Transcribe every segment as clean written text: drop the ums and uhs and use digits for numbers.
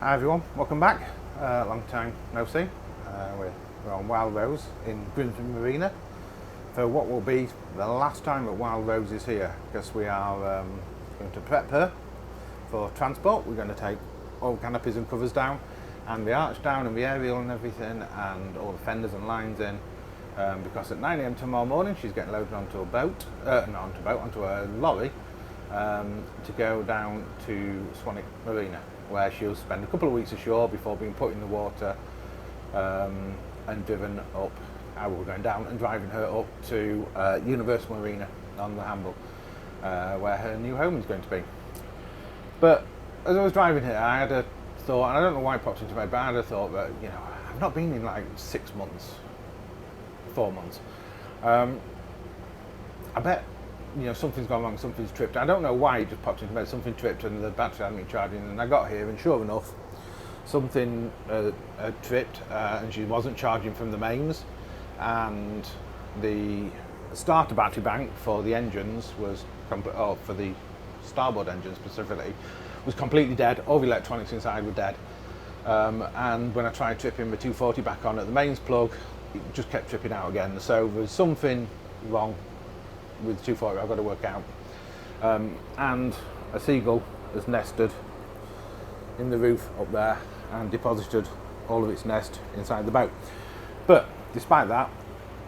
Hi everyone, welcome back. Long time no see. We're on Wild Rose in Marina for what will be the last time that Wild Rose is here, because we are going to prep her for transport. We're going to take all canopies and covers down, and the arch down, and the aerial and everything, and all the fenders and lines in, because at 9 AM tomorrow morning she's getting loaded onto a boat, onto a lorry, to go down to Swanwick Marina, where she'll spend a couple of weeks ashore before being put in the water and driven up. We're going down and driving her up to Universal Marina on the Hamble, where her new home is going to be. But as I was driving here, I had a thought, and I don't know why it popped into my head, but I had a thought that, I've not been in like 6 months, 4 months. I bet something's gone wrong, something's tripped. I don't know why it just popped into my head. Something tripped and the battery hadn't been charging, and I got here and sure enough something had tripped, and she wasn't charging from the mains, and the starter battery bank for the engines was for the starboard engine specifically was completely dead. All the electronics inside were dead, and when I tried tripping the 240 back on at the mains plug, it just kept tripping out again. So there's something wrong with 240 I've got to work out, and a seagull has nested in the roof up there and deposited all of its nest inside the boat. But despite that,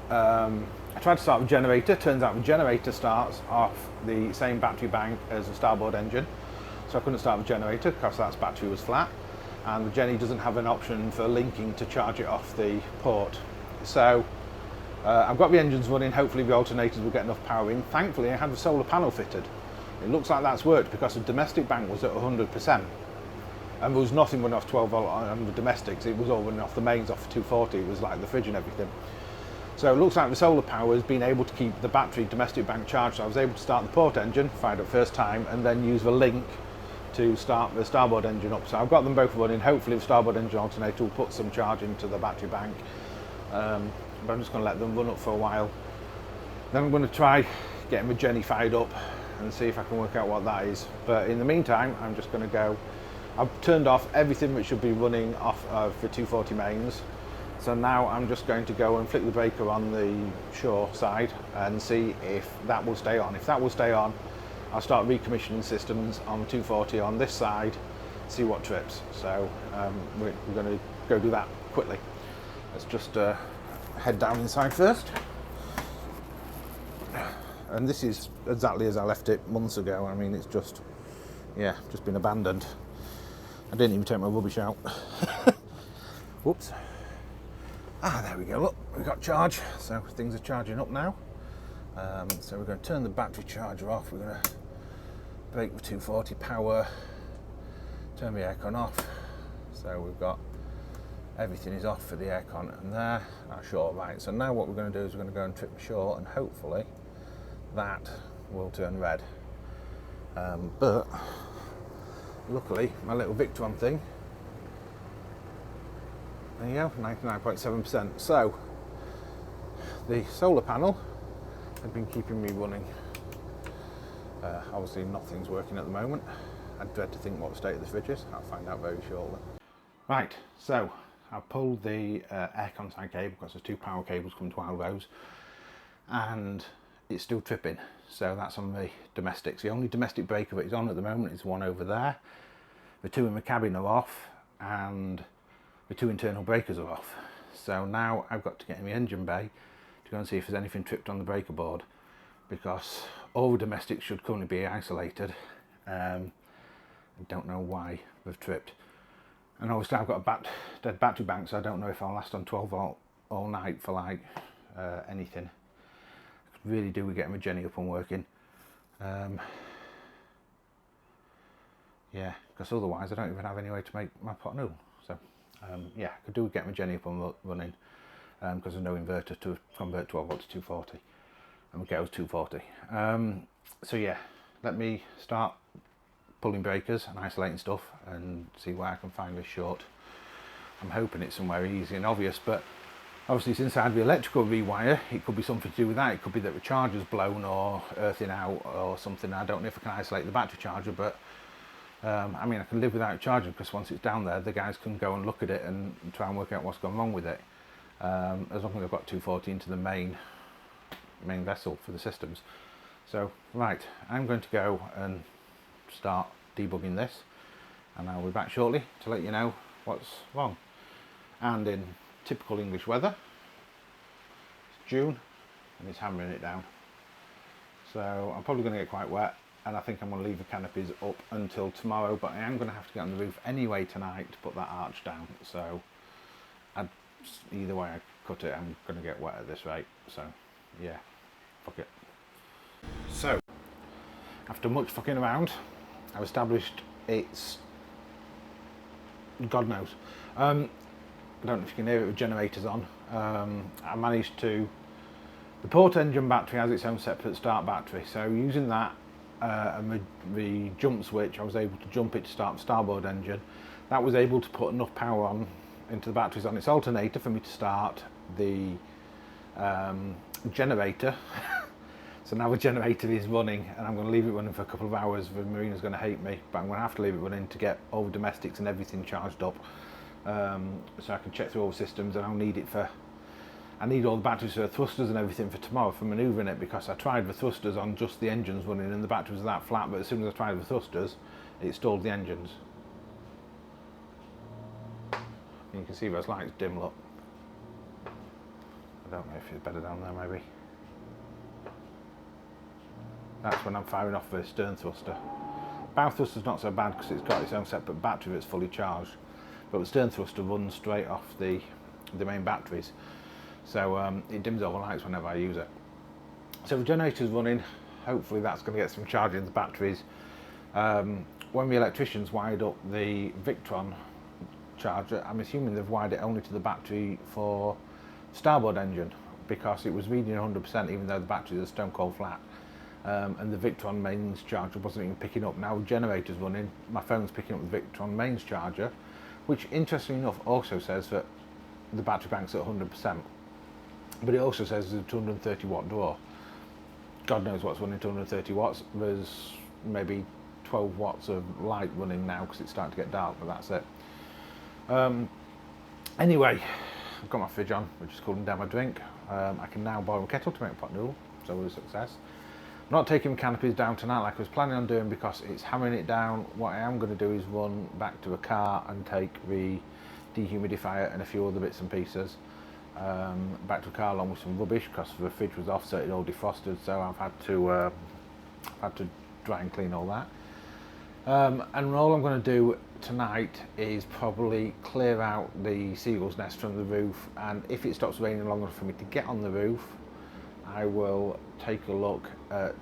I tried to start the generator. Turns out the generator starts off the same battery bank as the starboard engine, so I couldn't start the generator because that battery was flat, and the Jenny doesn't have an option for linking to charge it off the port. So I've got the engines running. Hopefully the alternators will get enough power in. Thankfully I had the solar panel fitted. It looks like that's worked because the domestic bank was at 100%, and there was nothing running off 12 volt on the domestics. It was all running off the mains, off 240. It was like the fridge and everything. So it looks like the solar power has been able to keep the battery domestic bank charged. So I was able to start the port engine, fired up first time, and then use the link to start the starboard engine up. So I've got them both running. Hopefully the starboard engine alternator will put some charge into the battery bank. But I'm just going to let them run up for a while. Then I'm going to try getting the Jenny fired up and see if I can work out what that is. But in the meantime, I'm just going to go. I've turned off everything which should be running off of the 240 mains. So now I'm just going to go and flick the breaker on the shore side and see if that will stay on. If that will stay on, I'll start recommissioning systems on 240 on this side, see what trips. So we're going to go do that quickly. Let's just head down inside first. And this is exactly as I left it months ago. I mean, it's just been abandoned. I didn't even take my rubbish out. Whoops. There we go. Look, we've got charge. So things are charging up now. So we're going to turn the battery charger off. We're going to break the 240 power, turn the aircon off. So we've got everything is off for the aircon and there. Short, right. So now what we're going to do is we're going to go and trip the shore, and hopefully that will turn red. But luckily, my little Victron thing, there you go, 99.7%. So the solar panel had been keeping me running. Obviously nothing's working at the moment. I dread to think what the state of the fridge is. I'll find out very shortly. Right, so I pulled the aircon side cable because there's two power cables coming to Wild Rose, and it's still tripping. So that's on the domestics. The only domestic breaker that is on at the moment is one over there. The two in the cabin are off, and the two internal breakers are off. So now I've got to get in the engine bay to go and see if there's anything tripped on the breaker board, because all the domestics should currently be isolated. I don't know why they've tripped. And obviously I've got a dead battery bank, so I don't know if I'll last on 12 volt all night for like anything. I could really do with getting my Jenny up and working. Yeah, because otherwise I don't even have any way to make my pot noodle. So yeah, I could do with getting my Jenny up and running, because there's no inverter to convert 12 volt to 240. And the girl's 240. So yeah, let me start pulling breakers and isolating stuff and see where I can find this short. I'm hoping it's somewhere easy and obvious, but obviously it's inside the electrical rewire. It could be something to do with that. It could be that the charger's blown or earthing out or something. I don't know if I can isolate the battery charger, but I mean, I can live without charging because once it's down there, the guys can go and look at it and try and work out what's gone wrong with it. As long as I've got 240 into the main vessel for the systems. So, right, I'm going to go and start debugging this, and I'll be back shortly to let you know what's wrong. And in typical English weather, it's June and it's hammering it down. So I'm probably going to get quite wet, and I think I'm going to leave the canopies up until tomorrow, but I am going to have to get on the roof anyway tonight to put that arch down. So either way I cut it, I'm going to get wet at this rate. So yeah, fuck it. So after much fucking around, I've established it's God knows. I don't know if you can hear it with generators on. I managed to, the port engine battery has its own separate start battery, so using that and the jump switch, I was able to jump it to start the starboard engine. That was able to put enough power on into the batteries on its alternator for me to start the generator. So now the generator is running, and I'm going to leave it running for a couple of hours. The Marina's going to hate me, but I'm going to have to leave it running to get all the domestics and everything charged up, so I can check through all the systems. And I'll need it for, I need all the batteries for the thrusters and everything for tomorrow for manoeuvring it, because I tried the thrusters on just the engines running and the batteries were that flat, but as soon as I tried the thrusters, it stalled the engines. You can see those lights dim, look. I don't know if it's better down there, maybe. That's when I'm firing off the stern thruster. Bow thruster's not so bad because it's got its own separate battery that's fully charged, but the stern thruster runs straight off the main batteries, so it dims all the lights whenever I use it. So the generator's running. Hopefully that's going to get some charge in the batteries. When the electricians wired up the Victron charger, I'm assuming they've wired it only to the battery for starboard engine, because it was reading 100% even though the batteries are stone cold flat. And the Victron mains charger wasn't even picking up. Now the generator's running, my phone's picking up the Victron mains charger, which interestingly enough also says that the battery bank's at 100%, but it also says there's a 230 watt draw. God knows what's running 230 watts. There's maybe 12 watts of light running now because it's starting to get dark, but that's it. Anyway, I've got my fridge on, which is cooling down my drink. I can now boil a kettle to make pot noodle, so it was a success. I'm not taking the canopies down tonight like I was planning on doing because it's hammering it down. What I am going to do is run back to a car and take the dehumidifier and a few other bits and pieces back to a car along with some rubbish, because the fridge was off, so it all defrosted, so I've had to dry and clean all that. And all I'm going to do tonight is probably clear out the seagull's nest from the roof, and if it stops raining long enough for me to get on the roof, I will take a look at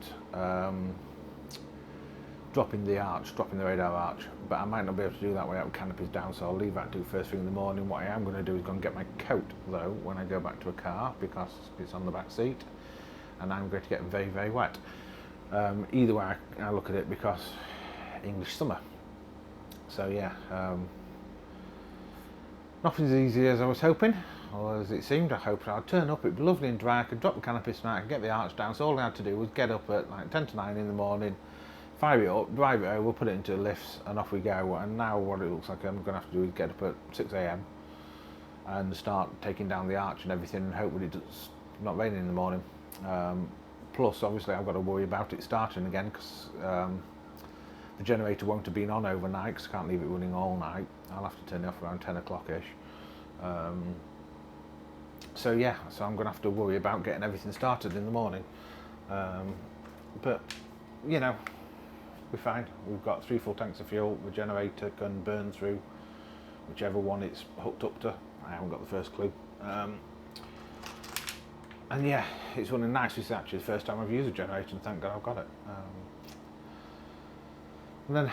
dropping the radar arch, but I might not be able to do that without canopies down, so I'll leave that to first thing in the morning. What I am going to do is go and get my coat though when I go back to a car, because it's on the back seat and I'm going to get very, very wet. Either way I look at it, because English summer. So yeah, nothing's as easy as I was hoping, or as it seemed. I hoped I'd turn up, it'd be lovely and dry, I could drop the canopy tonight, I could get the arch down, so all I had to do was get up at like 10 to 9 in the morning, fire it up, drive it over, put it into the lifts, and off we go. And now what it looks like I'm going to have to do is get up at 6 AM and start taking down the arch and everything, and hope that it's not raining in the morning. Plus obviously I've got to worry about it starting again, because the generator won't have been on overnight, because I can't leave it running all night. I'll have to turn it off around 10 o'clock-ish. So yeah, so I'm going to have to worry about getting everything started in the morning. But, you know, we're fine. We've got 3 full tanks of fuel. The generator can burn through whichever one it's hooked up to. I haven't got the first clue. And yeah, it's running nicely. It's actually the first time I've used a generator, and thank God I've got it. And then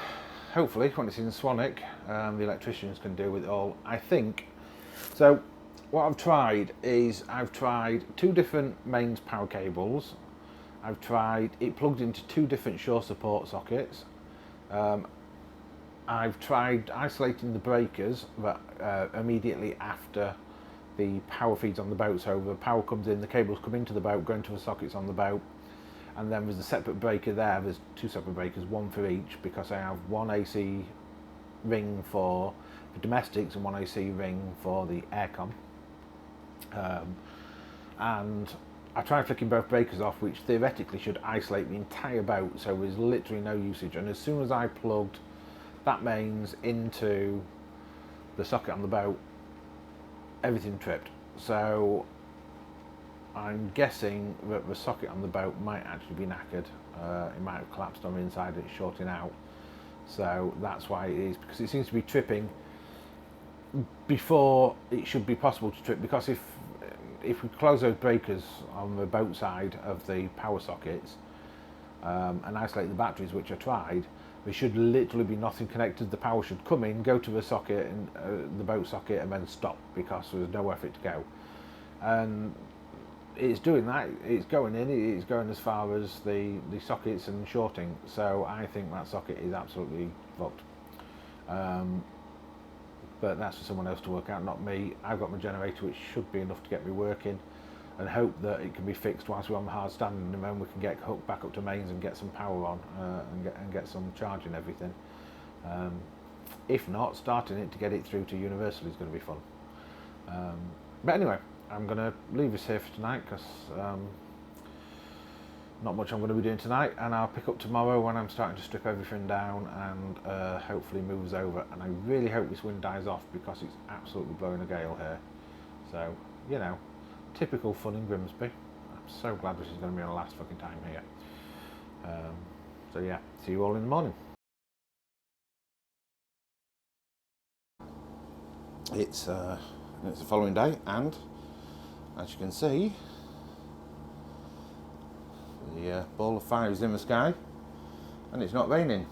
hopefully when it's in Swanwick, the electricians can deal with it all, I think. So what I've tried is, I've tried 2 different mains power cables. I've tried it plugged into 2 different shore support sockets. I've tried isolating the breakers that immediately after the power feeds on the boat, so the power comes in, the cables come into the boat, go into the sockets on the boat, and then there's a separate breaker there. There's two separate breakers, one for each, because I have one AC ring for domestics and one AC ring for the aircon. And I tried flicking both breakers off, which theoretically should isolate the entire boat, so there's literally no usage. And as soon as I plugged that mains into the socket on the boat, everything tripped. So I'm guessing that the socket on the boat might actually be knackered. It might have collapsed on the inside and it's shorting out. So that's why it is, because it seems to be tripping before it should be possible to trip, because if we close those breakers on the boat side of the power sockets and isolate the batteries, which I tried, there should literally be nothing connected. The power should come in, go to the socket, and the boat socket, and then stop, because there's nowhere for it to go. And it's doing that. It's going in. It's going as far as the sockets and shorting. So I think that socket is absolutely fucked. But that's for someone else to work out, not me. I've got my generator, which should be enough to get me working, and hope that it can be fixed whilst we're on the hard standing, and then we can get hooked back up to mains and get some power on and get some charging everything. If not, starting it to get it through to Universal is going to be fun. But anyway, I'm going to leave this here for tonight, because not much I'm going to be doing tonight, and I'll pick up tomorrow when I'm starting to strip everything down and hopefully move us over. And I really hope this wind dies off, because it's absolutely blowing a gale here. So, you know, typical fun in Grimsby. I'm so glad this is going to be our last fucking time here. So yeah, see you all in the morning. It's the following day, and as you can see, the ball of fire is in the sky, and it's not raining.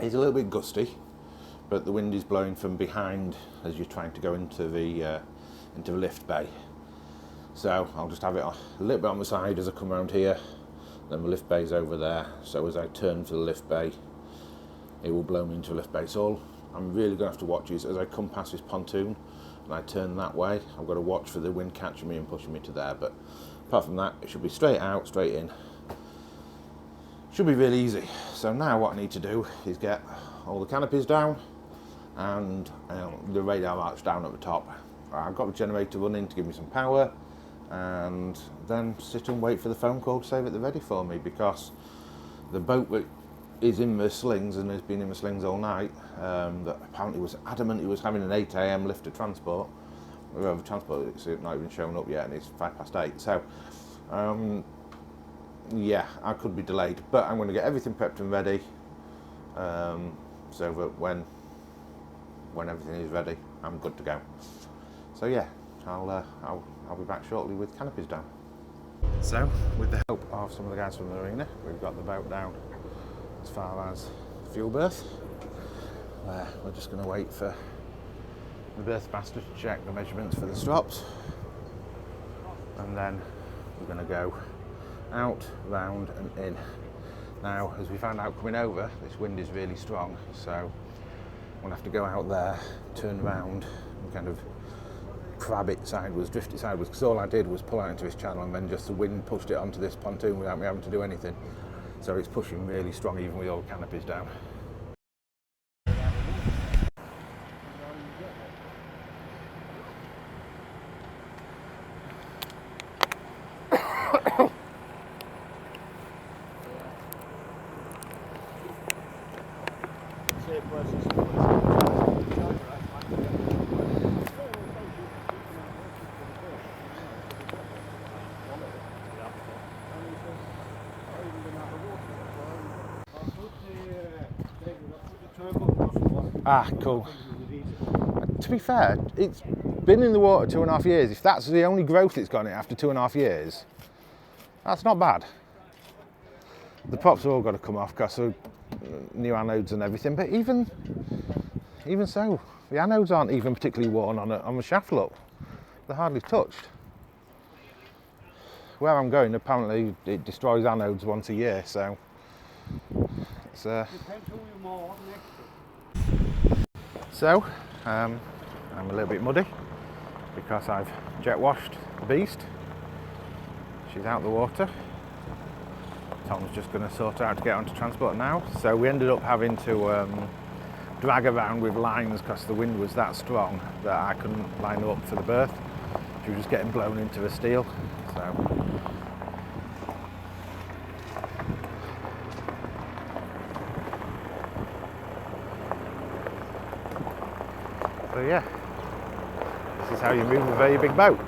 It's a little bit gusty, but the wind is blowing from behind as you're trying to go into the lift bay. So I'll just have it a little bit on the side as I come around here. Then the lift bay's over there, so as I turn for the lift bay, it will blow me into the lift bay. So I'm really going to have to watch is as I come past this pontoon and I turn that way, I've got to watch for the wind catching me and pushing me to there. But apart from that, it should be straight out, straight in. Should be really easy. So now what I need to do is get all the canopies down and the radar arch down at the top. I've got the generator running to give me some power, and then sit and wait for the phone call to say that they're ready for me, because the boat is in the slings and has been in the slings all night, that apparently was adamant he was having an 8 AM lift to transport. The transport, it's not even shown up yet, and it's 8:05. So yeah, I could be delayed, but I'm going to get everything prepped and ready, so that when everything is ready, I'm good to go. So yeah, I'll be back shortly with canopies down. So, with the help of some of the guys from Marina, we've got the boat down as far as the fuel berth. We're just going to wait for the berth master to check the measurements for the strops, and then we're going to go out, round and in. Now, as we found out coming over, this wind is really strong, so I'm going to have to go out there, turn round and kind of crab it sideways, drift it sideways, because all I did was pull out into this channel and then just the wind pushed it onto this pontoon without me having to do anything. So it's pushing really strong even with all the canopies down. Ah, cool. To be fair, it's been in the water 2.5 years. If that's the only growth it's got in it after 2.5 years, that's not bad. The props have all got to come off because of new anodes and everything, but even so, the anodes aren't even particularly worn on the shaft look. They're hardly touched. Where I'm going, apparently it destroys anodes once a year, so it's So, I'm a little bit muddy because I've jet washed the beast. She's out the water. Tom's just going to sort out to get onto transport now. So we ended up having to drag around with lines because the wind was that strong that I couldn't line her up for the berth. She was just getting blown into the steel. So yeah, this is how you move a very big boat.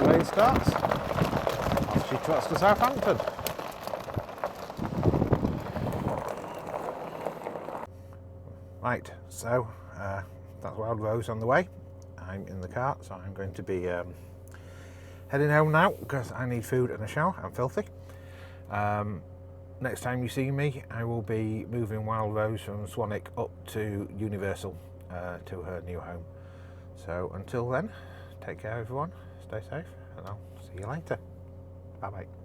way it starts. Off she trots to Southampton. Right, so that's Wild Rose on the way. I'm in the car, so I'm going to be heading home now because I need food and a shower. I'm filthy. Next time you see me, I will be moving Wild Rose from Swanwick up to Universal to her new home. So until then, take care everyone, stay safe, and I'll see you later. Bye bye.